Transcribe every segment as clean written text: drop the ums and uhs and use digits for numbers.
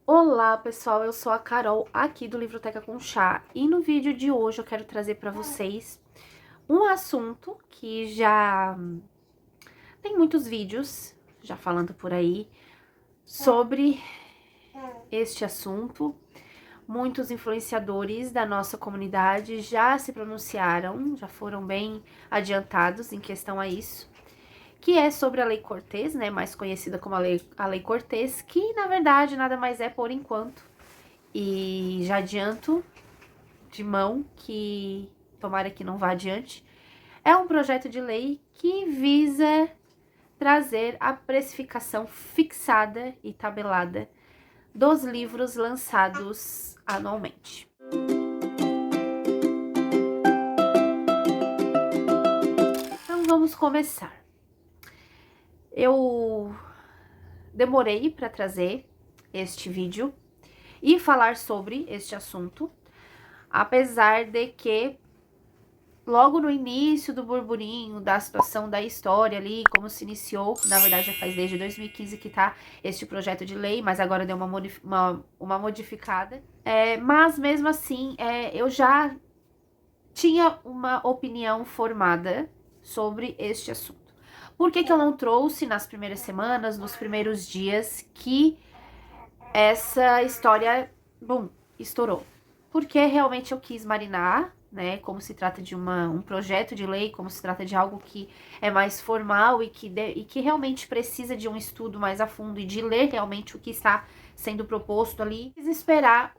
Olá pessoal, eu sou a Carol aqui do Livroteca com Chá e no vídeo de hoje eu quero trazer para vocês um assunto que já tem muitos vídeos já falando por aí sobre este assunto. Muitos influenciadores da nossa comunidade já se pronunciaram, já foram bem adiantados em questão a isso, que é sobre a Lei Cortez, né, mais conhecida como a Lei Cortez, que na verdade nada mais é por enquanto. E já adianto de mão que, tomara que não vá adiante, é um projeto de lei que visa trazer a precificação fixada e tabelada dos livros lançados anualmente. Então vamos começar. Eu demorei para trazer este vídeo e falar sobre este assunto, apesar de que logo no início do burburinho, da situação da história ali, como se iniciou, na verdade já faz desde 2015 que tá este projeto de lei, mas agora deu uma modificada. Mas mesmo assim, eu já tinha uma opinião formada sobre este assunto. Por que eu não trouxe nas primeiras semanas, nos primeiros dias que essa história, estourou? Porque realmente eu quis marinar, né, como se trata de um projeto de lei, como se trata de algo que é mais formal e que realmente precisa de um estudo mais a fundo e de ler realmente o que está sendo proposto ali. Quis esperar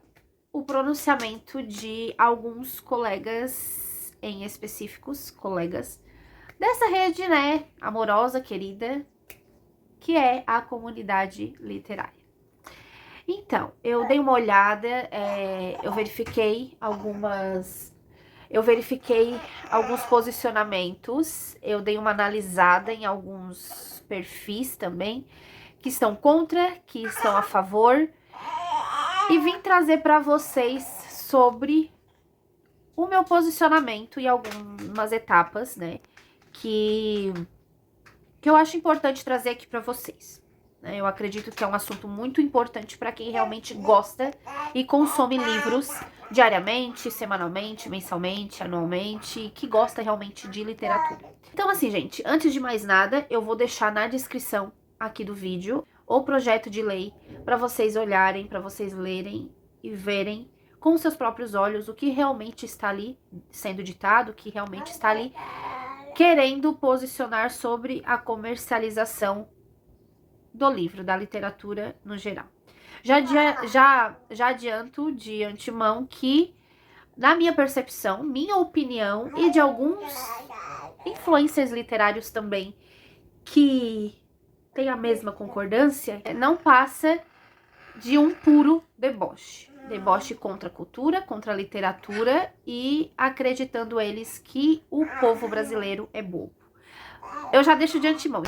o pronunciamento de alguns colegas, em específicos, colegas dessa rede, né, amorosa, querida, que é a comunidade literária. Então, eu dei uma olhada, eu verifiquei alguns posicionamentos, eu dei uma analisada em alguns perfis também, que estão contra, que estão a favor, e vim trazer para vocês sobre o meu posicionamento e algumas etapas, né, que eu acho importante trazer aqui para vocês. Eu acredito que é um assunto muito importante para quem realmente gosta e consome livros diariamente, semanalmente, mensalmente, anualmente, que gosta realmente de literatura. Então assim, gente, antes de mais nada, eu vou deixar na descrição aqui do vídeo o projeto de lei para vocês olharem, para vocês lerem e verem com seus próprios olhos o que realmente está ali sendo ditado, o que realmente está ali querendo posicionar sobre a comercialização do livro, da literatura no geral. Já adianto de antemão que, na minha percepção, minha opinião e de alguns influencers literários também que têm a mesma concordância, não passa de um puro deboche. Deboche contra a cultura, contra a literatura e acreditando eles que o povo brasileiro é bobo. Eu já deixo de antemão.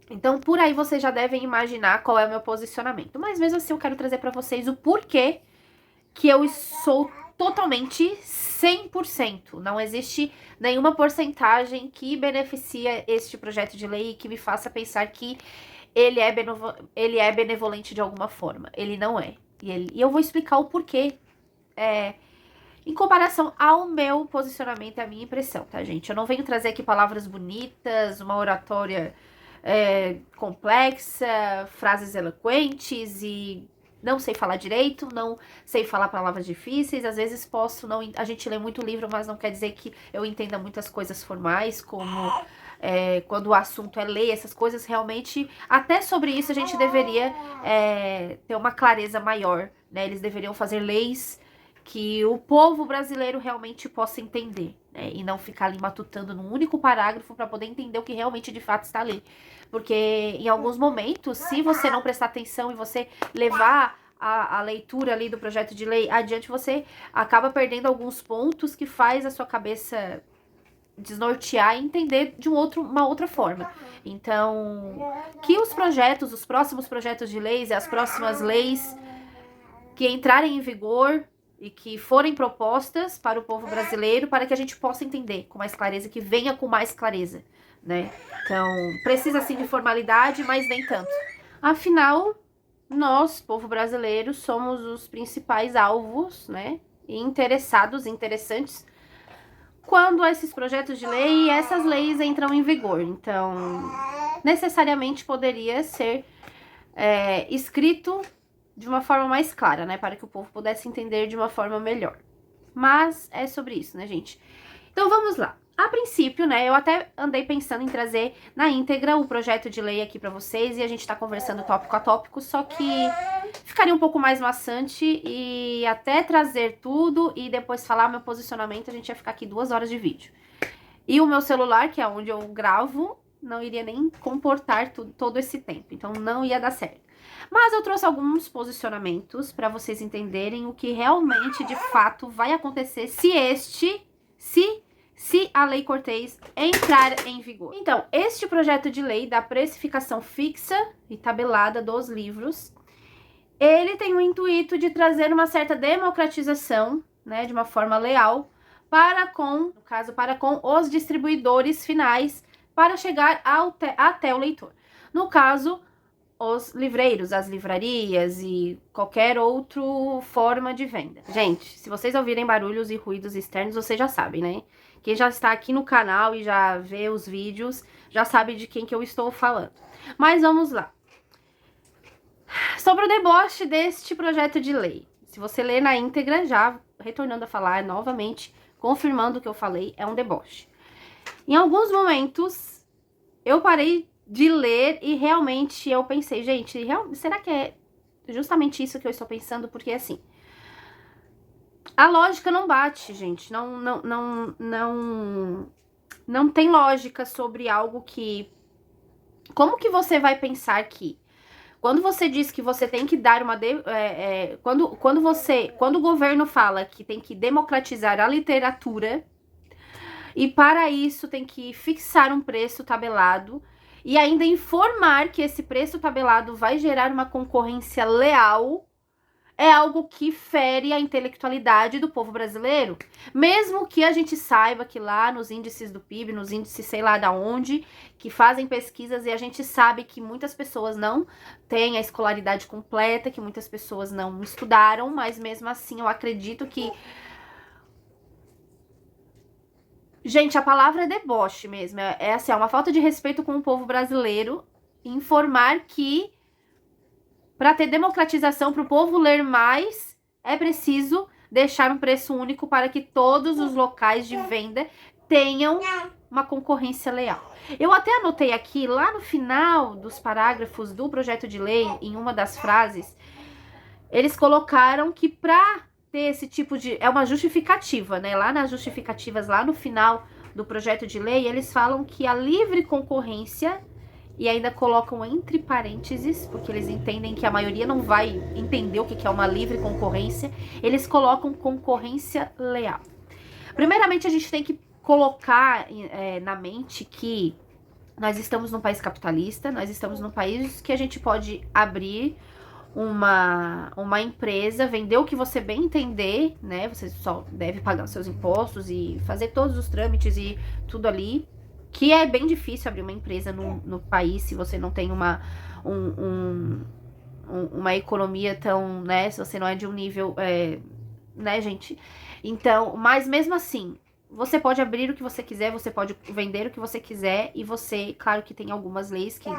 Então, por aí vocês já devem imaginar qual é o meu posicionamento. Mas mesmo assim, eu quero trazer para vocês o porquê que eu sou totalmente 100%. Não existe nenhuma porcentagem que beneficia este projeto de lei e que me faça pensar que ele é benevolente de alguma forma. Ele não é. E eu vou explicar o porquê em comparação ao meu posicionamento e à minha impressão, tá, gente? Eu não venho trazer aqui palavras bonitas, uma oratória complexa, frases eloquentes e não sei falar direito, não sei falar palavras difíceis, às vezes posso não... A gente lê muito livro, mas não quer dizer que eu entenda muitas coisas formais, como quando o assunto é lei, essas coisas realmente... Até sobre isso a gente deveria ter uma clareza maior, né? Eles deveriam fazer leis que o povo brasileiro realmente possa entender, né? E não ficar ali matutando num único parágrafo para poder entender o que realmente de fato está ali. Porque em alguns momentos, se você não prestar atenção e você levar a leitura ali do projeto de lei adiante, você acaba perdendo alguns pontos que faz a sua cabeça desnortear e entender de uma outra forma. Então, que os próximos projetos de leis e as próximas leis que entrarem em vigor e que forem propostas para o povo brasileiro, para que a gente possa entender com mais clareza, que venha com mais clareza, né? Então, precisa sim de formalidade, mas nem tanto. Afinal, nós, povo brasileiro, somos os principais alvos, né, e interessantes quando esses projetos de lei e essas leis entram em vigor. Então, necessariamente poderia ser escrito de uma forma mais clara, né, para que o povo pudesse entender de uma forma melhor. Mas é sobre isso, né, gente? Então vamos lá. A princípio, né, eu até andei pensando em trazer na íntegra o projeto de lei aqui pra vocês e a gente tá conversando tópico a tópico, só que ficaria um pouco mais maçante e até trazer tudo e depois falar meu posicionamento, a gente ia ficar aqui 2 horas de vídeo. E o meu celular, que é onde eu gravo, não iria nem comportar todo esse tempo, então não ia dar certo. Mas eu trouxe alguns posicionamentos para vocês entenderem o que realmente, de fato, vai acontecer se a Lei Cortez entrar em vigor. Então, este projeto de lei da precificação fixa e tabelada dos livros, ele tem o intuito de trazer uma certa democratização, né, de uma forma leal, no caso, para com os distribuidores finais, para chegar até o leitor. No caso, os livreiros, as livrarias e qualquer outra forma de venda. Gente, se vocês ouvirem barulhos e ruídos externos, vocês já sabem, né? Quem já está aqui no canal e já vê os vídeos, já sabe de quem que eu estou falando. Mas vamos lá. Sobre o deboche deste projeto de lei. Se você ler na íntegra, já retornando a falar novamente, confirmando o que eu falei, é um deboche. Em alguns momentos, eu parei de ler e realmente eu pensei, gente, será que é justamente isso que eu estou pensando? Porque assim, a lógica não bate, gente. Não tem lógica sobre algo que... Como que você vai pensar que quando você diz que você tem que dar uma... Quando o governo fala que tem que democratizar a literatura e para isso tem que fixar um preço tabelado e ainda informar que esse preço tabelado vai gerar uma concorrência leal, é algo que fere a intelectualidade do povo brasileiro. Mesmo que a gente saiba que lá nos índices do PIB, nos índices sei lá da onde, que fazem pesquisas e a gente sabe que muitas pessoas não têm a escolaridade completa, que muitas pessoas não estudaram, mas mesmo assim eu acredito que... Gente, a palavra é deboche mesmo, assim, é uma falta de respeito com o povo brasileiro informar que para ter democratização, para o povo ler mais, é preciso deixar um preço único para que todos os locais de venda tenham uma concorrência leal. Eu até anotei aqui, lá no final dos parágrafos do projeto de lei, em uma das frases, eles colocaram que para ter esse tipo de... É uma justificativa, né? Lá nas justificativas, lá no final do projeto de lei, eles falam que a livre concorrência... E ainda colocam entre parênteses, porque eles entendem que a maioria não vai entender o que é uma livre concorrência. Eles colocam concorrência leal. Primeiramente, a gente tem que colocar na mente que nós estamos num país capitalista, nós estamos num país que a gente pode abrir uma empresa, vender o que você bem entender, né? Você só deve pagar os seus impostos e fazer todos os trâmites e tudo ali. Que é bem difícil abrir uma empresa no país se você não tem uma economia tão, né, se você não é de um nível, né, gente? Então, mas mesmo assim, você pode abrir o que você quiser, você pode vender o que você quiser e você, claro que tem algumas leis que,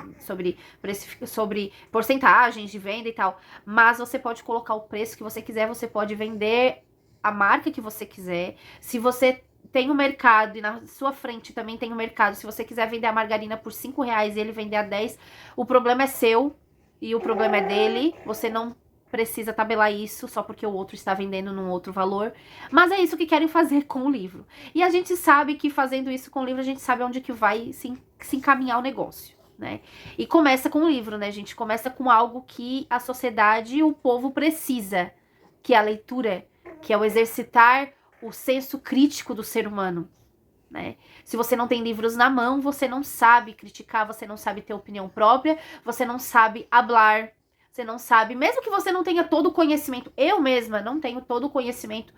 sobre porcentagens de venda e tal, mas você pode colocar o preço que você quiser, você pode vender a marca que você quiser. Se você tem o mercado e na sua frente também tem o mercado, se você quiser vender a margarina por R$5 e ele vender a 10, o problema é seu e o problema é dele, você não precisa tabelar isso só porque o outro está vendendo num outro valor, mas é isso que querem fazer com o livro. E a gente sabe que fazendo isso com o livro, a gente sabe onde que vai se encaminhar o negócio, né? E começa com o livro, né, gente? Começa com algo que a sociedade e o povo precisa, que é a leitura, que é o exercitar o senso crítico do ser humano, né? Se você não tem livros na mão, você não sabe criticar, você não sabe ter opinião própria, você não sabe hablar, Você não sabe, mesmo que você não tenha todo o conhecimento, eu mesma não tenho todo o conhecimento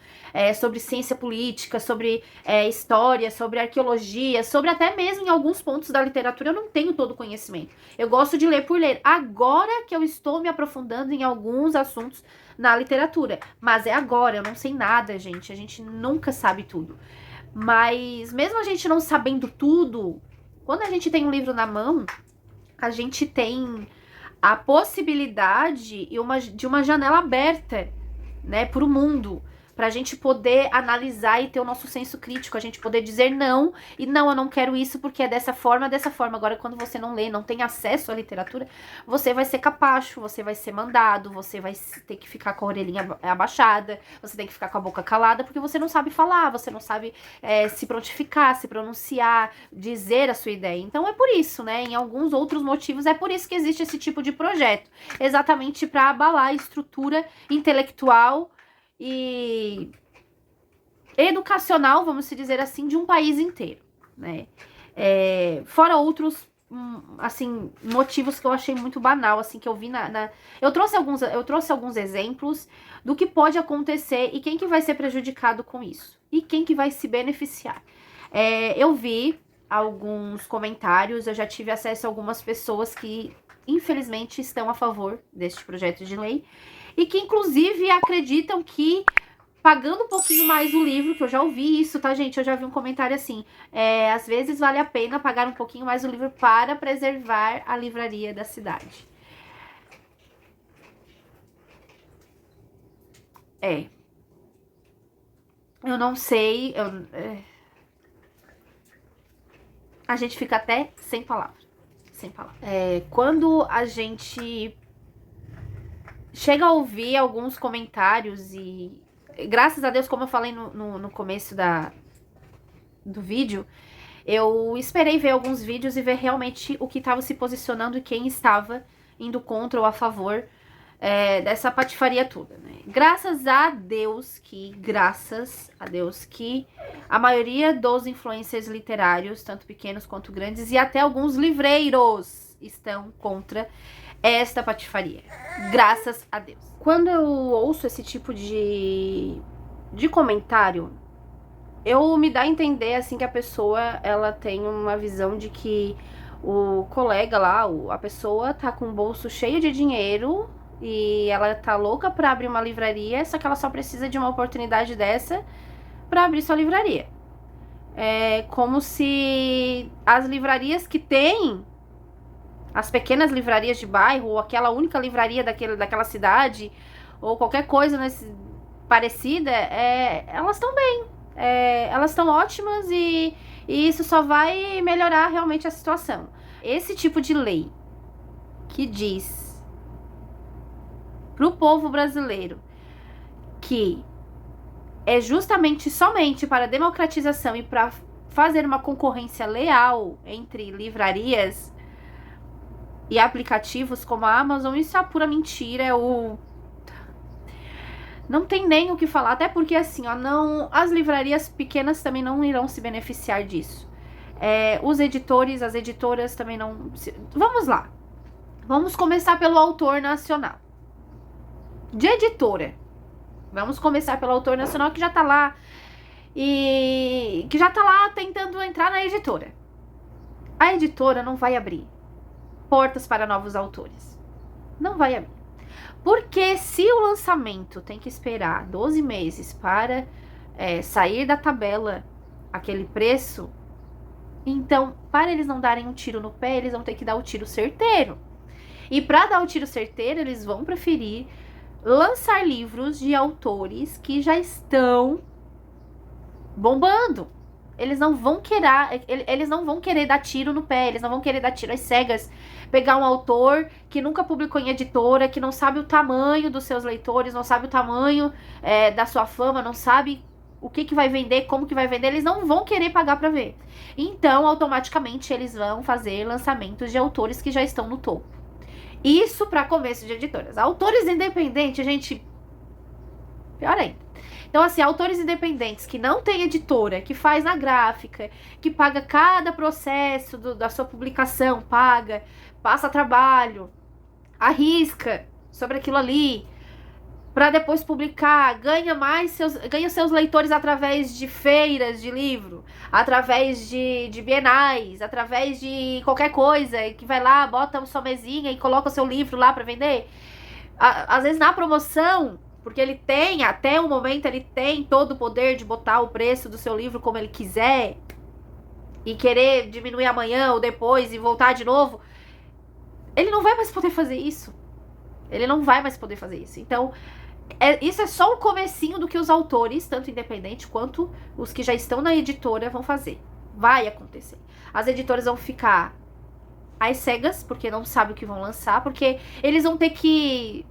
sobre ciência política, sobre história, sobre arqueologia, sobre até mesmo em alguns pontos da literatura, eu não tenho todo o conhecimento. Eu gosto de ler por ler. Agora que eu estou me aprofundando em alguns assuntos na literatura. Mas é agora, eu não sei nada, gente. A gente nunca sabe tudo. Mas mesmo a gente não sabendo tudo, quando a gente tem um livro na mão, a gente tem a possibilidade de uma janela aberta, né, para o mundo, para a gente poder analisar e ter o nosso senso crítico, a gente poder dizer não, e não, eu não quero isso porque é dessa forma, dessa forma. Agora, quando você não lê, não tem acesso à literatura, você vai ser capacho, você vai ser mandado, você vai ter que ficar com a orelhinha abaixada, você tem que ficar com a boca calada, porque você não sabe falar, você não sabe se prontificar, se pronunciar, dizer a sua ideia. Então, é por isso, né, em alguns outros motivos, é por isso que existe esse tipo de projeto, exatamente para abalar a estrutura intelectual e educacional, vamos dizer assim, de um país inteiro, né? Fora outros, assim, motivos que eu achei muito banal, assim, que eu vi eu trouxe alguns exemplos do que pode acontecer e quem que vai ser prejudicado com isso. E quem que vai se beneficiar. Eu vi alguns comentários, eu já tive acesso a algumas pessoas que, infelizmente, estão a favor deste projeto de lei e que, inclusive, acreditam que pagando um pouquinho mais o livro, que eu já ouvi isso, tá, gente? Eu já vi um comentário assim, às vezes vale a pena pagar um pouquinho mais o livro para preservar a livraria da cidade. Eu não sei, a gente fica até sem palavras. Sem palavras. Quando a gente chega a ouvir alguns comentários e, graças a Deus, como eu falei no começo do vídeo, eu esperei ver alguns vídeos e ver realmente o que estava se posicionando e quem estava indo contra ou a favor dessa patifaria toda, né? Graças a Deus que a maioria dos influencers literários, tanto pequenos quanto grandes, e até alguns livreiros estão contra esta patifaria. Graças a Deus. Quando eu ouço esse tipo de comentário, eu me dá a entender, assim, que a pessoa, ela tem uma visão de que o colega lá, a pessoa tá com o bolso cheio de dinheiro e ela tá louca pra abrir uma livraria, só que ela só precisa de uma oportunidade dessa pra abrir sua livraria. É como se as livrarias que tem, as pequenas livrarias de bairro, ou aquela única livraria daquela cidade, ou qualquer coisa parecida, elas estão bem. Elas estão ótimas e isso só vai melhorar realmente a situação. Esse tipo de lei que diz pro povo brasileiro que é justamente somente para democratização e para fazer uma concorrência leal entre livrarias e aplicativos como a Amazon, isso é pura mentira. Não tem nem o que falar, até porque assim, as livrarias pequenas também não irão se beneficiar disso. Os editores, as editoras também não... Vamos lá. Vamos começar pelo autor nacional. De editora. Vamos começar pelo autor nacional que já tá lá e que já tá lá tentando entrar na editora. A editora não vai abrir portas para novos autores. Não vai abrir. Porque se o lançamento tem que esperar 12 meses para sair da tabela aquele preço, então, para eles não darem um tiro no pé, eles vão ter que dar o tiro certeiro. E para dar o tiro certeiro, eles vão preferir lançar livros de autores que já estão bombando. Eles não vão querer dar tiro no pé, eles não vão querer dar tiro às cegas, pegar um autor que nunca publicou em editora, que não sabe o tamanho dos seus leitores, não sabe o tamanho da sua fama, não sabe o que vai vender, como que vai vender, eles não vão querer pagar pra ver. Então, automaticamente, eles vão fazer lançamentos de autores que já estão no topo. Isso para começo de editoras. Autores independentes, gente, pior ainda. Então, assim, autores independentes que não tem editora, que faz na gráfica, que paga cada processo da sua publicação, passa trabalho, arrisca, sobre aquilo ali, para depois publicar, ganha seus leitores através de feiras de livro, através de bienais, através de qualquer coisa, que vai lá, bota sua mesinha e coloca o seu livro lá para vender. Às vezes na promoção, porque ele tem, até o momento, ele tem todo o poder de botar o preço do seu livro como ele quiser, e querer diminuir amanhã ou depois e voltar de novo, ele não vai mais poder fazer isso. Ele não vai mais poder fazer isso. Então, isso é só o comecinho do que os autores, tanto independente quanto os que já estão na editora, vão fazer. Vai acontecer. As editoras vão ficar às cegas, porque não sabem o que vão lançar, porque eles vão ter que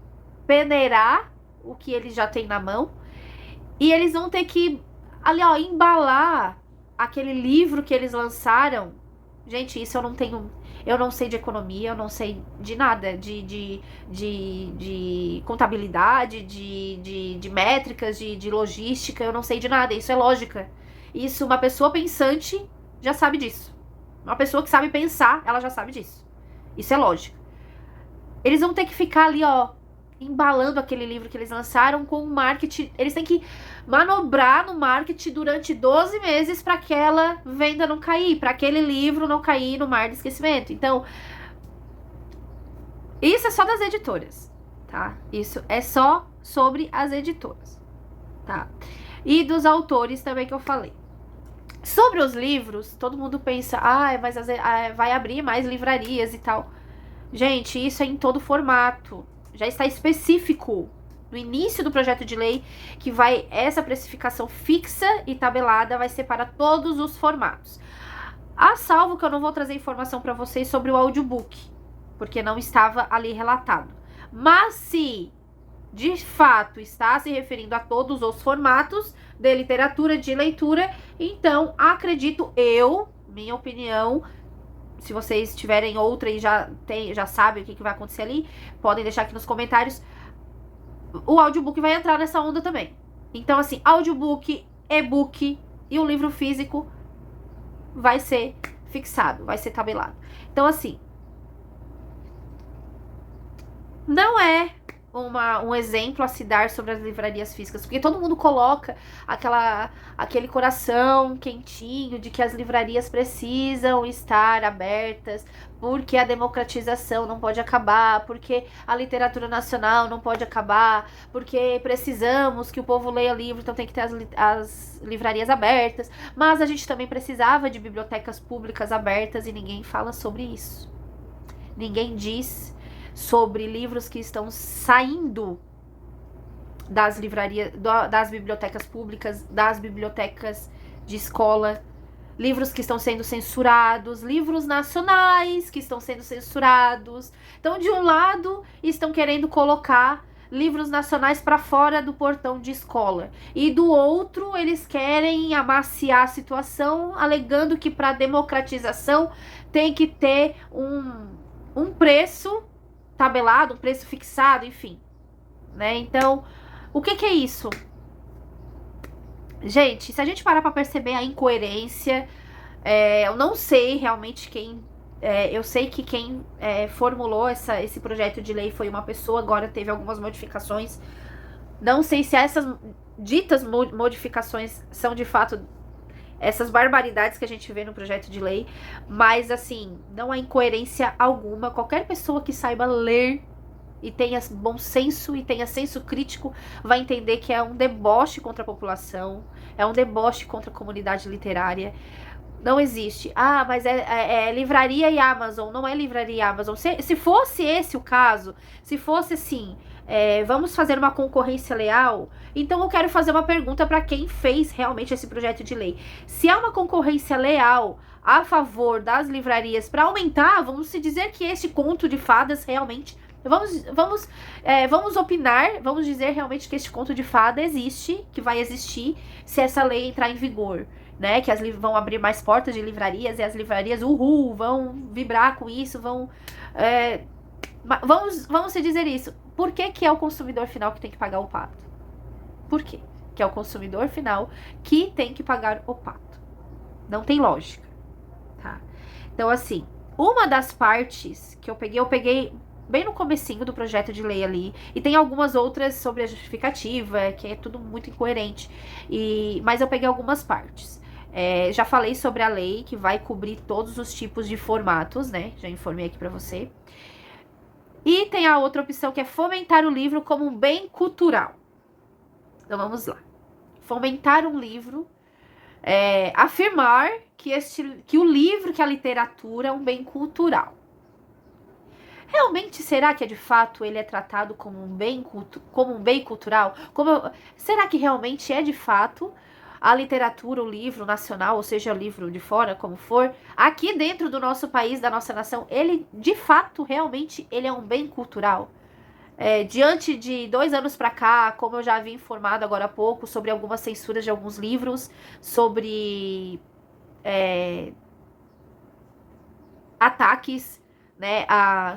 peneirar o que eles já têm na mão, e eles vão ter que, ali, ó, embalar aquele livro que eles lançaram. Gente, isso eu não sei de economia, eu não sei de nada, de contabilidade, de métricas, de logística, eu não sei de nada, isso é lógica. Isso, uma pessoa pensante já sabe disso. Uma pessoa que sabe pensar, ela já sabe disso. Isso é lógica. Eles vão ter que ficar ali, ó, embalando aquele livro que eles lançaram com o marketing. Eles têm que manobrar no marketing durante 12 meses para aquela venda não cair, para aquele livro não cair no mar de esquecimento. Então, isso é só das editoras, tá? Isso é só sobre as editoras, tá? E dos autores também que eu falei. Sobre os livros, todo mundo pensa, mas vai abrir mais livrarias e tal. Gente, isso é em todo formato. Já está específico no início do projeto de lei que essa precificação fixa e tabelada vai ser para todos os formatos. A salvo que eu não vou trazer informação para vocês sobre o audiobook, porque não estava ali relatado. Mas se de fato está se referindo a todos os formatos de literatura, de leitura, então acredito eu, minha opinião. Se vocês tiverem outra e já sabem o que vai acontecer ali, podem deixar aqui nos comentários. O audiobook vai entrar nessa onda também. Então, assim, audiobook, e-book e o livro físico vai ser fixado, vai ser tabelado. Então, assim, não é um exemplo a se dar sobre as livrarias físicas, porque todo mundo coloca aquele coração quentinho de que as livrarias precisam estar abertas, porque a democratização não pode acabar, porque a literatura nacional não pode acabar, porque precisamos que o povo leia livro, então tem que ter as livrarias abertas, mas a gente também precisava de bibliotecas públicas abertas e ninguém fala sobre isso. Ninguém diz sobre livros que estão saindo das livrarias, das bibliotecas públicas, das bibliotecas de escola, livros que estão sendo censurados, livros nacionais que estão sendo censurados. Então, de um lado, estão querendo colocar livros nacionais para fora do portão de escola, e do outro, eles querem amaciar a situação, alegando que para democratização tem que ter um preço tabelado, um preço fixado, enfim, né? Então, o que é isso? Gente, se a gente parar pra perceber a incoerência, eu não sei realmente quem... eu sei que quem formulou esse projeto de lei foi uma pessoa, agora teve algumas modificações. Não sei se essas ditas modificações são de fato essas barbaridades que a gente vê no projeto de lei, mas assim, não há incoerência alguma. Qualquer pessoa que saiba ler e tenha bom senso e tenha senso crítico vai entender que é um deboche contra a população, é um deboche contra a comunidade literária. Não existe. Mas é livraria e Amazon. Não é livraria e Amazon. Se fosse esse o caso, se fosse assim, vamos fazer uma concorrência leal, então eu quero fazer uma pergunta para quem fez realmente esse projeto de lei. Se há uma concorrência leal a favor das livrarias para aumentar, vamos se dizer que este conto de fadas realmente... Vamos opinar, vamos dizer realmente que este conto de fada existe, que vai existir se essa lei entrar em vigor, né? Que vão abrir mais portas de livrarias e as livrarias, vão vibrar com isso, vamos se dizer isso. Por que é o consumidor final que tem que pagar o pato? Por quê? Que é o consumidor final que tem que pagar o pato. Não tem lógica, tá? Então, assim, uma das partes que eu peguei bem no comecinho do projeto de lei ali, e tem algumas outras sobre a justificativa, que é tudo muito incoerente, mas eu peguei algumas partes. Já falei sobre a lei, que vai cobrir todos os tipos de formatos, né? Já informei aqui pra você. E tem a outra opção, que é fomentar o livro como um bem cultural. Então, vamos lá. Fomentar um livro, afirmar que o livro, que a literatura é um bem cultural. Realmente, será que de fato ele é tratado como um bem cultural? Será que realmente é de fato a literatura, o livro nacional, ou seja, o livro de fora, como for, aqui dentro do nosso país, da nossa nação, ele de fato, realmente, ele é um bem cultural? Diante de 2 anos para cá, como eu já havia informado agora há pouco, sobre algumas censuras de alguns livros, sobre ataques, né,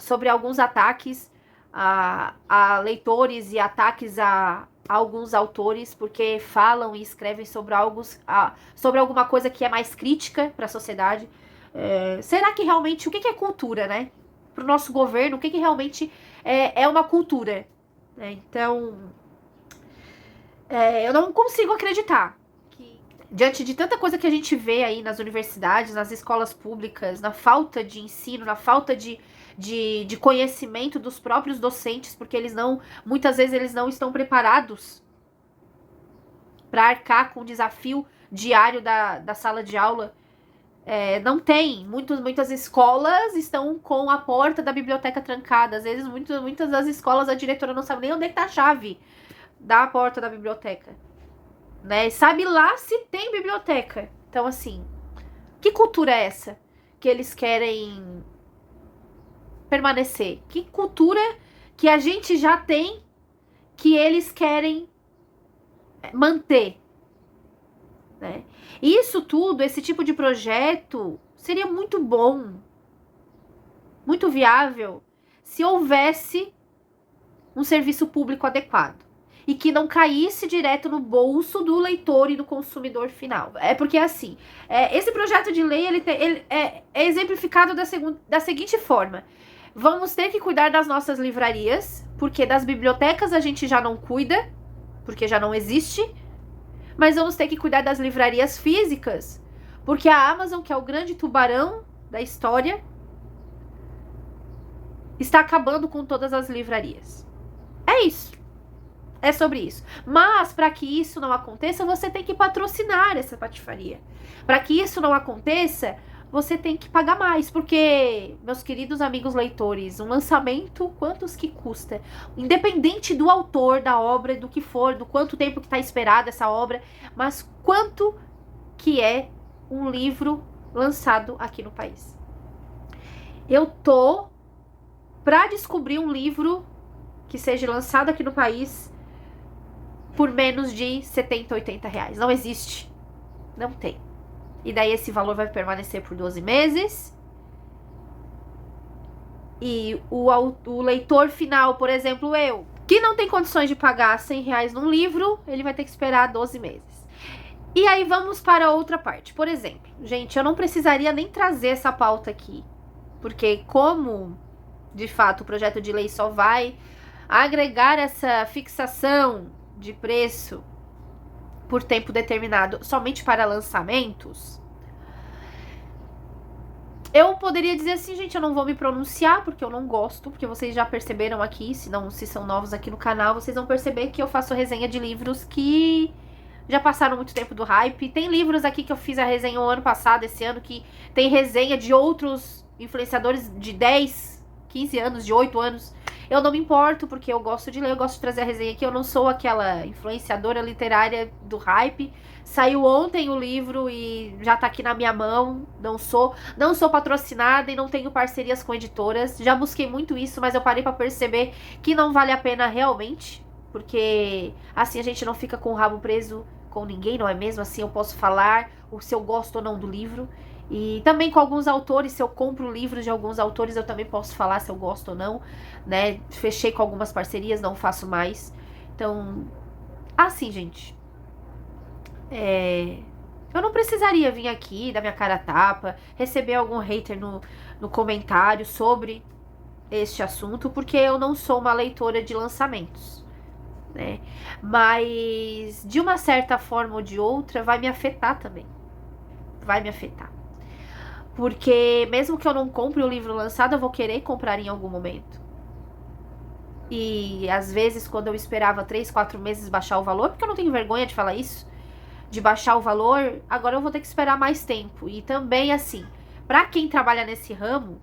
sobre alguns ataques a leitores e ataques a alguns autores, porque falam e escrevem sobre alguma coisa que é mais crítica para a sociedade. Será que realmente, o que é cultura, né? Para o nosso governo, o que realmente é uma cultura? Então, eu não consigo acreditar que, diante de tanta coisa que a gente vê aí nas universidades, nas escolas públicas, na falta de ensino, na falta de conhecimento dos próprios docentes, porque muitas vezes eles não estão preparados para arcar com o desafio diário da sala de aula. Não tem. Muitas escolas estão com a porta da biblioteca trancada. Às vezes, muitas das escolas, a diretora não sabe nem onde está a chave da porta da biblioteca, né? Sabe lá se tem biblioteca. Então, assim, que cultura é essa que eles querem permanecer? Que cultura que a gente já tem que eles querem manter, né? Isso tudo, esse tipo de projeto, seria muito bom, muito viável, se houvesse um serviço público adequado e que não caísse direto no bolso do leitor e do consumidor final. Porque assim, esse projeto de lei ele é exemplificado da seguinte forma: vamos ter que cuidar das nossas livrarias, porque das bibliotecas a gente já não cuida, porque já não existe, mas vamos ter que cuidar das livrarias físicas, porque a Amazon, que é o grande tubarão da história, está acabando com todas as livrarias. É isso. É sobre isso. Mas, para que isso não aconteça, você tem que patrocinar essa patifaria. Para que isso não aconteça, você tem que pagar mais. Porque, meus queridos amigos leitores, um lançamento, quantos que custa? Independente do autor da obra, do que for, do quanto tempo que está esperada essa obra, mas quanto que é um livro lançado aqui no país? Eu tô para descobrir um livro que seja lançado aqui no país por menos de 70, 80 reais. Não existe. Não tem. E daí esse valor vai permanecer por 12 meses. E o leitor final, por exemplo, eu, que não tem condições de pagar 100 reais num livro, ele vai ter que esperar 12 meses. E aí vamos para outra parte. Por exemplo, gente, eu não precisaria nem trazer essa pauta aqui. Porque como, de fato, o projeto de lei só vai agregar essa fixação de preço por tempo determinado somente para lançamentos, eu poderia dizer assim, gente, eu não vou me pronunciar porque eu não gosto, porque vocês já perceberam aqui, se são novos aqui no canal, vocês vão perceber que eu faço resenha de livros que já passaram muito tempo do hype. Tem livros aqui que eu fiz a resenha o ano passado, esse ano, que tem resenha de outros influenciadores de 10, 15 anos, de 8 anos. Eu não me importo, porque eu gosto de ler, eu gosto de trazer a resenha aqui. Eu não sou aquela influenciadora literária do hype. Saiu ontem o livro e já tá aqui na minha mão. Não sou patrocinada e não tenho parcerias com editoras. Já busquei muito isso, mas eu parei pra perceber que não vale a pena realmente. Porque assim a gente não fica com o rabo preso com ninguém, não é mesmo? Assim eu posso falar se eu gosto ou não do livro. E também com alguns autores, se eu compro livros de alguns autores, eu também posso falar se eu gosto ou não, né? Fechei com algumas parcerias, não faço mais. Então, assim, gente, eu não precisaria vir aqui, dar minha cara a tapa, receber algum hater no comentário sobre este assunto, porque eu não sou uma leitora de lançamentos, né? Mas, de uma certa forma ou de outra, vai me afetar também. Vai me afetar. Porque, mesmo que eu não compre o livro lançado, eu vou querer comprar em algum momento. E, às vezes, quando eu esperava 3, 4 meses baixar o valor, porque eu não tenho vergonha de falar isso, de baixar o valor, agora eu vou ter que esperar mais tempo. E também, assim, pra quem trabalha nesse ramo,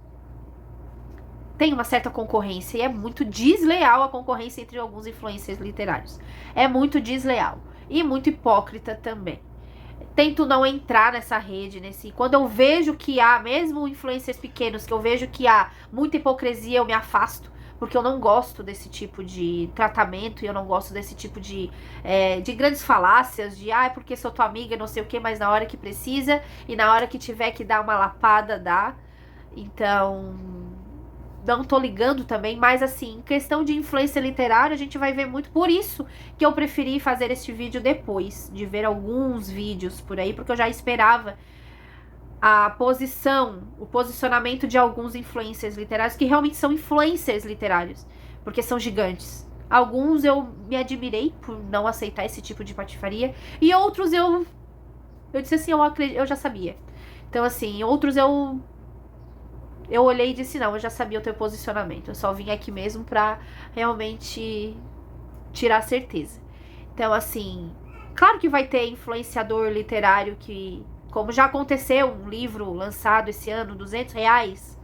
tem uma certa concorrência e é muito desleal a concorrência entre alguns influencers literários. É muito desleal e muito hipócrita também. Tento não entrar nessa rede, quando eu vejo que há, mesmo influencers pequenos, que eu vejo que há muita hipocrisia, eu me afasto, porque eu não gosto desse tipo de tratamento e eu não gosto desse tipo de grandes falácias, de é porque sou tua amiga, não sei o que, mas na hora que precisa e na hora que tiver que dar uma lapada, dá. Então, não tô ligando também, mas assim, em questão de influência literária, a gente vai ver muito. Por isso que eu preferi fazer este vídeo depois de ver alguns vídeos por aí, porque eu já esperava o posicionamento de alguns influencers literários, que realmente são influencers literários, porque são gigantes. Alguns eu me admirei por não aceitar esse tipo de patifaria, e outros eu disse assim, eu já sabia. Então assim, outros eu olhei e disse, não, eu já sabia o teu posicionamento. Eu só vim aqui mesmo pra realmente tirar certeza. Então, assim, claro que vai ter influenciador literário que, como já aconteceu, um livro lançado esse ano, R$200,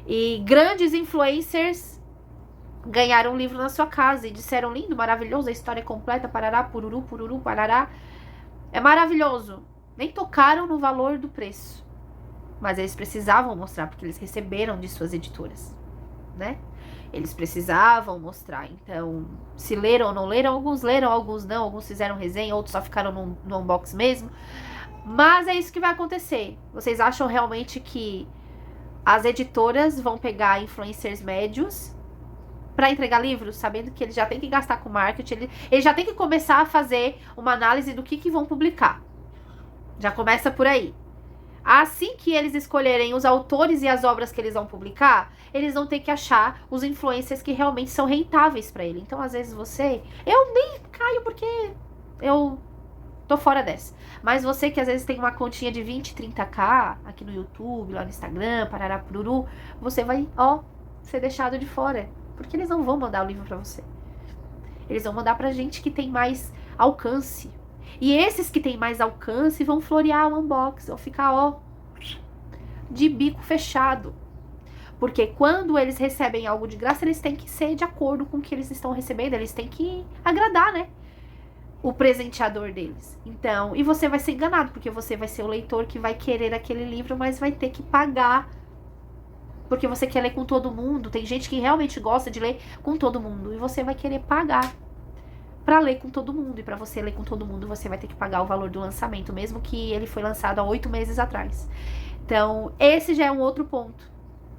e grandes influencers ganharam um livro na sua casa e disseram, lindo, maravilhoso, a história é completa, parará, pururu, pururu, parará. É maravilhoso. Nem tocaram no valor do preço. Mas eles precisavam mostrar, porque eles receberam de suas editoras, né? Eles precisavam mostrar. Então, se leram ou não leram, alguns não, alguns fizeram resenha, outros só ficaram no unbox mesmo. Mas é isso que vai acontecer. Vocês acham realmente que as editoras vão pegar influencers médios para entregar livros, sabendo que eles já têm que gastar com marketing, eles já têm que começar a fazer uma análise do que vão publicar. Já começa por aí. Assim que eles escolherem os autores e as obras que eles vão publicar, eles vão ter que achar os influencers que realmente são rentáveis para ele. Então, às vezes eu nem caio porque eu tô fora dessa. Mas você que às vezes tem uma continha de 20, 30k aqui no YouTube, lá no Instagram, parará pururu, você vai, ser deixado de fora. Porque eles não vão mandar o livro para você. Eles vão mandar pra gente que tem mais alcance. E esses que tem mais alcance vão florear o unboxing, vão ficar, de bico fechado. Porque quando eles recebem algo de graça, eles têm que ser de acordo com o que eles estão recebendo, eles têm que agradar, né? O presenteador deles. Então, e você vai ser enganado, porque você vai ser o leitor que vai querer aquele livro, mas vai ter que pagar. Porque você quer ler com todo mundo, tem gente que realmente gosta de ler com todo mundo, e você vai querer pagar para ler com todo mundo. E para você ler com todo mundo, você vai ter que pagar o valor do lançamento, mesmo que ele foi lançado há 8 meses atrás. Então, esse já é um outro ponto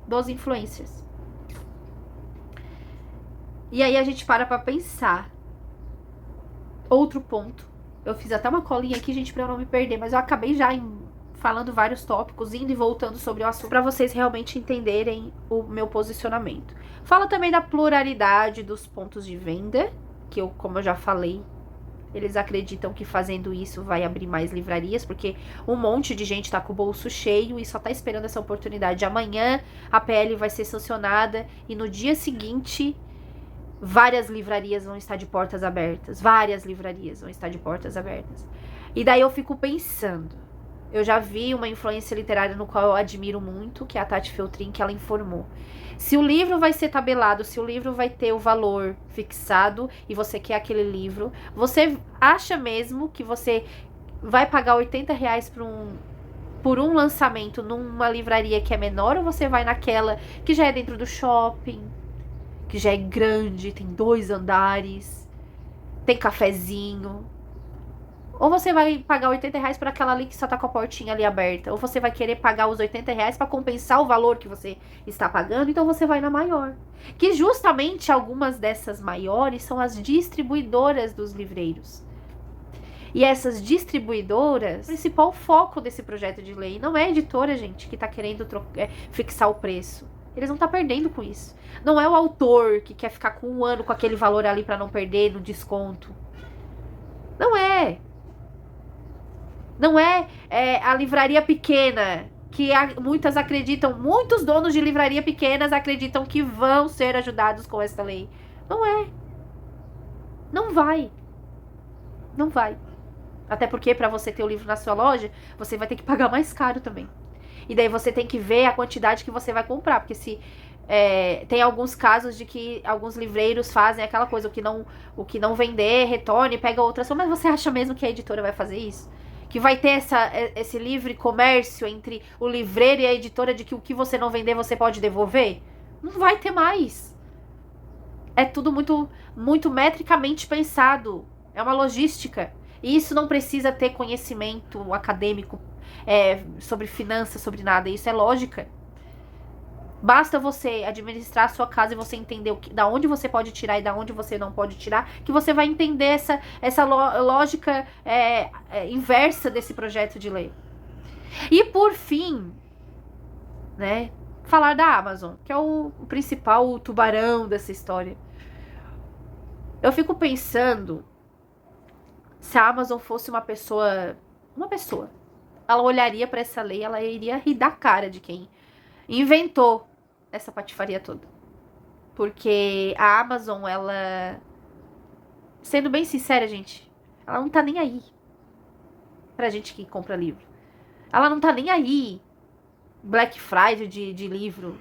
dos influencers. E aí a gente para pra pensar. Outro ponto. Eu fiz até uma colinha aqui, gente, pra eu não me perder, mas eu acabei já falando vários tópicos, indo e voltando sobre o assunto, para vocês realmente entenderem o meu posicionamento. Fala também da pluralidade dos pontos de venda, que como eu já falei, eles acreditam que fazendo isso vai abrir mais livrarias, porque um monte de gente tá com o bolso cheio e só tá esperando essa oportunidade. Amanhã a PL vai ser sancionada e no dia seguinte várias livrarias vão estar de portas abertas. Várias livrarias vão estar de portas abertas. E daí eu fico pensando, eu já vi uma influência literária no qual eu admiro muito, que é a Tati Feltrin, que ela informou. Se o livro vai ser tabelado, se o livro vai ter o valor fixado e você quer aquele livro, você acha mesmo que você vai pagar R$80 por um lançamento numa livraria que é menor, ou você vai naquela que já é dentro do shopping, que já é grande, tem 2 andares, tem cafezinho? Ou você vai pagar R$80 por aquela ali que só tá com a portinha ali aberta. Ou você vai querer pagar os R$80 para compensar o valor que você está pagando. Então você vai na maior. Que justamente algumas dessas maiores são as distribuidoras dos livreiros. E essas distribuidoras, o principal foco desse projeto de lei não é a editora, gente, que tá querendo fixar o preço. Eles vão estar perdendo com isso. Não é o autor que quer ficar com 1 ano com aquele valor ali pra não perder no desconto. Não é. Não é, a livraria pequena, que muitas acreditam, muitos donos de livraria pequenas acreditam que vão ser ajudados com esta lei. Não é. Não vai. Não vai. Até porque para você ter o livro na sua loja, você vai ter que pagar mais caro também. E daí você tem que ver a quantidade que você vai comprar, porque se tem alguns casos de que alguns livreiros fazem aquela coisa, o que não vender, retorne, pega outras. Mas você acha mesmo que a editora vai fazer isso? Que vai ter esse livre comércio entre o livreiro e a editora de que o que você não vender você pode devolver? Não vai ter mais. É tudo muito, muito metricamente pensado. É uma logística. E isso não precisa ter conhecimento acadêmico sobre finanças, sobre nada. Isso é lógica. Basta você administrar a sua casa e você entender da onde você pode tirar e da onde você não pode tirar, que você vai entender essa lógica inversa desse projeto de lei. E por fim, né, falar da Amazon, que é o principal tubarão dessa história. Eu fico pensando, se a Amazon fosse uma pessoa, ela olharia para essa lei, ela iria rir da cara de quem inventou essa patifaria toda. Porque a Amazon, ela, sendo bem sincera, gente, ela não tá nem aí pra gente que compra livro. Ela não tá nem aí. Black Friday de livro.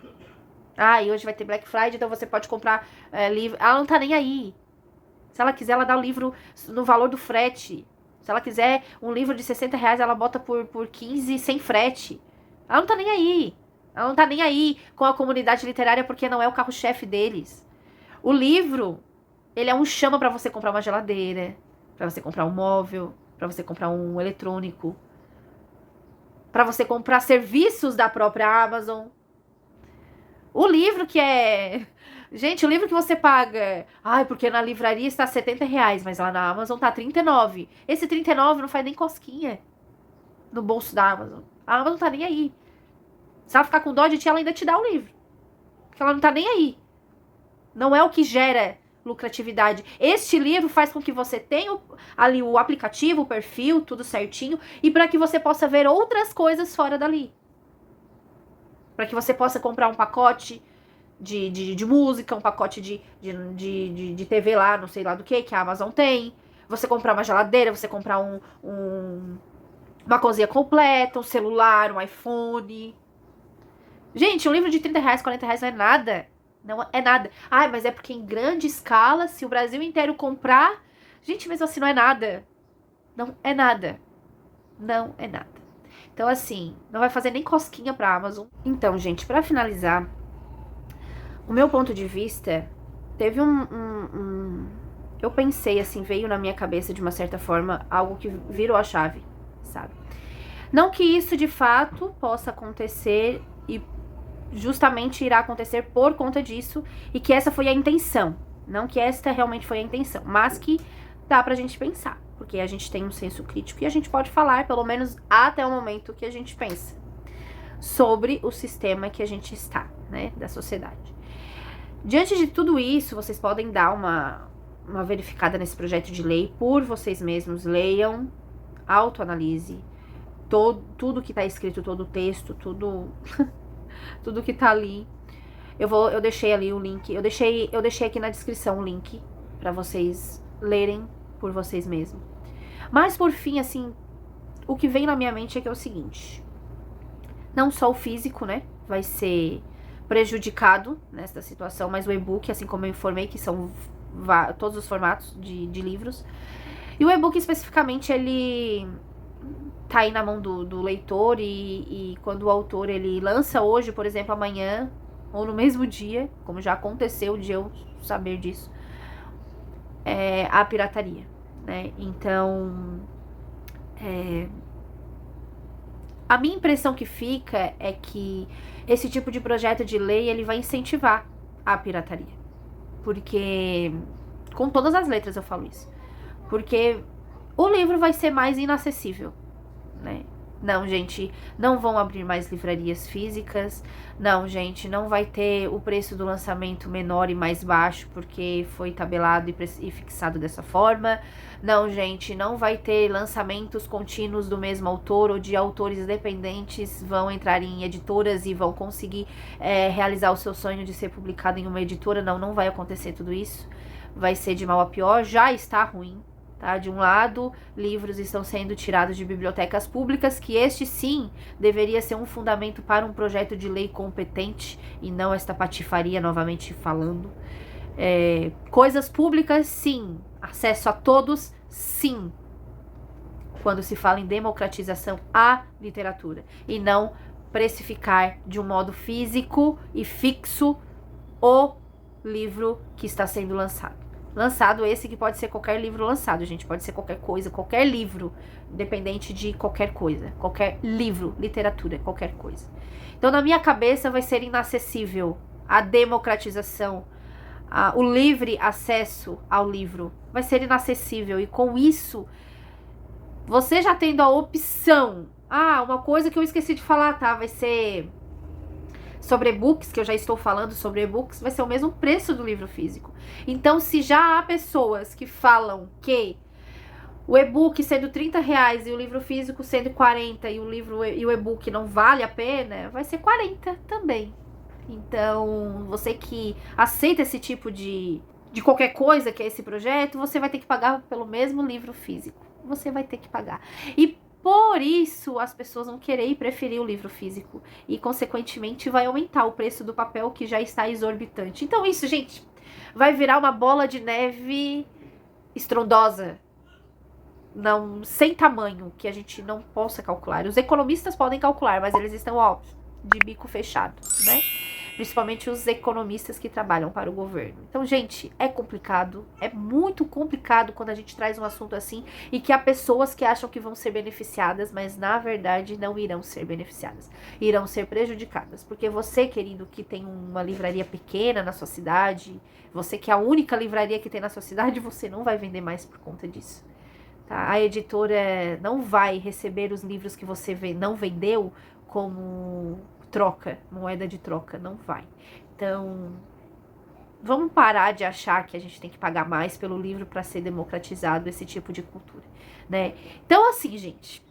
E hoje vai ter Black Friday, então você pode comprar livro. Ela não tá nem aí. Se ela quiser, ela dá o livro no valor do frete. Se ela quiser um livro de R$60, ela bota por 15 sem frete. Ela não tá nem aí. Ela não tá nem aí com a comunidade literária porque não é o carro-chefe deles. O livro, ele é um chama pra você comprar uma geladeira, pra você comprar um móvel, pra você comprar um eletrônico, pra você comprar serviços da própria Amazon. O livro que é... Gente, o livro que você paga... porque na livraria está R$70, mas lá na Amazon tá R$39. Esse R$39 não faz nem cosquinha no bolso da Amazon. A Amazon tá nem aí. Se ela ficar com dó de ti, ela ainda te dá o livro. Porque ela não tá nem aí. Não é o que gera lucratividade. Este livro faz com que você tenha ali o aplicativo, o perfil, tudo certinho. E para que você possa ver outras coisas fora dali. Para que você possa comprar um pacote de música, um pacote de TV lá, não sei lá do que a Amazon tem. Você comprar uma geladeira, você comprar uma cozinha completa, um celular, um iPhone... Gente, um livro de R$30, R$40 não é nada. Não é nada. Mas é porque em grande escala, se o Brasil inteiro comprar... Gente, mesmo assim não é nada. Não é nada. Não é nada. Então, assim, não vai fazer nem cosquinha pra Amazon. Então, gente, pra finalizar, o meu ponto de vista, teve eu pensei, assim, veio na minha cabeça de uma certa forma, algo que virou a chave, sabe? Não que isso, de fato, possa acontecer e justamente irá acontecer por conta disso, e que essa foi a intenção, não que esta realmente foi a intenção, mas que dá pra gente pensar, porque a gente tem um senso crítico e a gente pode falar, pelo menos até o momento que a gente pensa, sobre o sistema que a gente está, né, da sociedade. Diante de tudo isso, vocês podem dar uma verificada nesse projeto de lei por vocês mesmos, leiam, autoanalise, tudo que tá escrito, todo o texto, tudo que tá ali. Eu deixei ali o link, eu deixei aqui na descrição o link pra vocês lerem por vocês mesmos. Mas por fim, assim, o que vem na minha mente é que é o seguinte: não só o físico, né, vai ser prejudicado nessa situação, mas o e-book, assim como eu informei, que são todos os formatos de livros. E o e-book especificamente, ele tá aí na mão do leitor e quando o autor ele lança hoje, por exemplo, amanhã ou no mesmo dia, como já aconteceu de eu saber disso, a pirataria, né? Então, a minha impressão que fica é que esse tipo de projeto de lei, ele vai incentivar a pirataria. Porque, com todas as letras eu falo isso, porque o livro vai ser mais inacessível, né? Não, gente, não vão abrir mais livrarias físicas. Não, gente, não vai ter o preço do lançamento menor e mais baixo porque foi tabelado e fixado dessa forma. Não, gente, não vai ter lançamentos contínuos do mesmo autor ou de autores independentes vão entrar em editoras e vão conseguir realizar o seu sonho de ser publicado em uma editora. Não, não vai acontecer tudo isso. Vai ser de mal a pior, já está ruim. Tá? De um lado, livros estão sendo tirados de bibliotecas públicas, que este sim deveria ser um fundamento para um projeto de lei competente e não esta patifaria novamente falando. Coisas públicas, sim. Acesso a todos, sim. Quando se fala em democratização à literatura e não precificar de um modo físico e fixo o livro que está sendo lançado. Lançado esse que pode ser qualquer livro lançado, gente. Pode ser qualquer coisa, qualquer livro. Independente de qualquer coisa. Qualquer livro, literatura, qualquer coisa. Então, na minha cabeça, vai ser inacessível a democratização, o livre acesso ao livro. Vai ser inacessível. E com isso, você já tendo a opção... uma coisa que eu esqueci de falar, tá? Vai ser... sobre e-books, que eu já estou falando sobre e-books, vai ser o mesmo preço do livro físico. Então, se já há pessoas que falam que o e-book sendo R$30 e o livro físico sendo 40 e o e-book não vale a pena, vai ser 40 também. Então, você que aceita esse tipo de qualquer coisa que é esse projeto, você vai ter que pagar pelo mesmo livro físico. Você vai ter que pagar. E por isso, as pessoas vão querer e preferir o livro físico. E, consequentemente, vai aumentar o preço do papel, que já está exorbitante. Então, isso, gente, vai virar uma bola de neve estrondosa. Não, sem tamanho, que a gente não possa calcular. Os economistas podem calcular, mas eles estão, de bico fechado, né? Principalmente os economistas que trabalham para o governo. Então, gente, é complicado, é muito complicado quando a gente traz um assunto assim e que há pessoas que acham que vão ser beneficiadas, mas na verdade não irão ser beneficiadas, irão ser prejudicadas. Porque você, querido, que tem uma livraria pequena na sua cidade, você que é a única livraria que tem na sua cidade, você não vai vender mais por conta disso. Tá? A editora não vai receber os livros que você não vendeu como... troca, moeda de troca, não vai. Então, vamos parar de achar que a gente tem que pagar mais pelo livro para ser democratizado esse tipo de cultura, né? Então, assim, gente,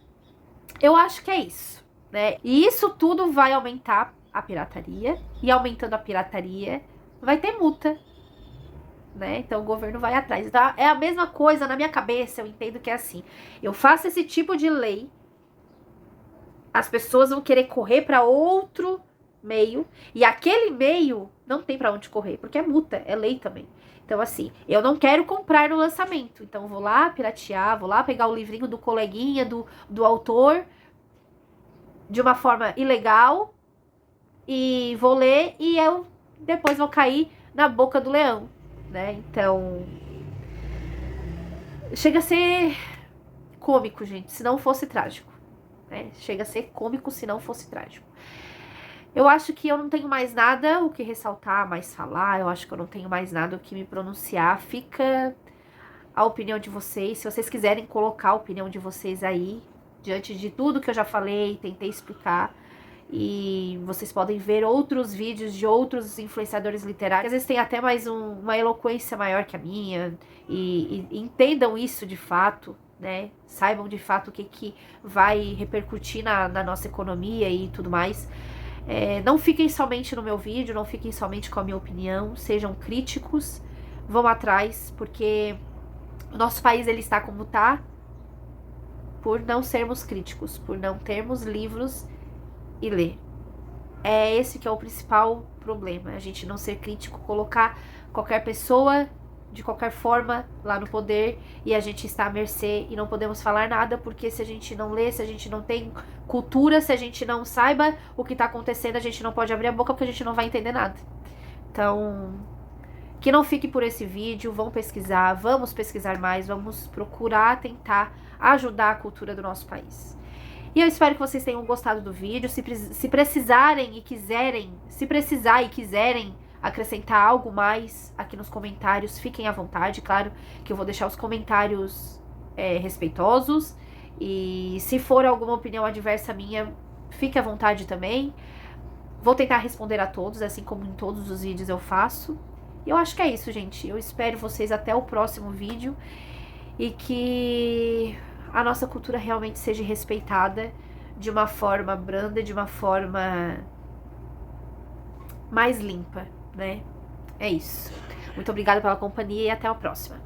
eu acho que é isso, né? E isso tudo vai aumentar a pirataria, e aumentando a pirataria, vai ter multa, né? Então, o governo vai atrás. Então, é a mesma coisa na minha cabeça, eu entendo que é assim. Eu faço esse tipo de lei, as pessoas vão querer correr para outro meio, e aquele meio não tem para onde correr, porque é multa, é lei também. Então, assim, eu não quero comprar no lançamento, então eu vou lá piratear, vou lá pegar o livrinho do coleguinha, do autor, de uma forma ilegal, e vou ler, e eu depois vou cair na boca do leão, né? Então, chega a ser cômico, gente, se não fosse trágico. Chega a ser cômico se não fosse trágico. Eu acho que eu não tenho mais nada o que ressaltar, mais falar. Eu acho que eu não tenho mais nada o que me pronunciar. Fica a opinião de vocês. Se vocês quiserem colocar a opinião de vocês aí, diante de tudo que eu já falei, tentei explicar. E vocês podem ver outros vídeos de outros influenciadores literários, que às vezes tem até mais uma eloquência maior que a minha. E entendam isso de fato. Né? Saibam de fato o que vai repercutir na nossa economia e tudo mais. Não fiquem somente no meu vídeo, não fiquem somente com a minha opinião, sejam críticos, vão atrás, porque o nosso país ele está como está por não sermos críticos, por não termos livros e ler. É esse que é o principal problema, a gente não ser crítico, colocar qualquer pessoa de qualquer forma lá no poder e a gente está à mercê e não podemos falar nada, porque se a gente não lê, se a gente não tem cultura, se a gente não saiba o que está acontecendo, a gente não pode abrir a boca porque a gente não vai entender nada. Então, que não fique por esse vídeo, vamos pesquisar mais, vamos procurar tentar ajudar a cultura do nosso país. E eu espero que vocês tenham gostado do vídeo. Se precisarem e quiserem, se precisar e quiserem acrescentar algo mais aqui nos comentários, fiquem à vontade. Claro que eu vou deixar os comentários respeitosos E se for alguma opinião adversa minha, fique à vontade também. Vou tentar responder a todos, assim como em todos os vídeos eu faço. E eu acho que é isso, gente. Eu espero vocês até o próximo vídeo e que a nossa cultura realmente seja respeitada de uma forma branda, de uma forma mais limpa, né? É isso. Muito obrigada pela companhia e até a próxima.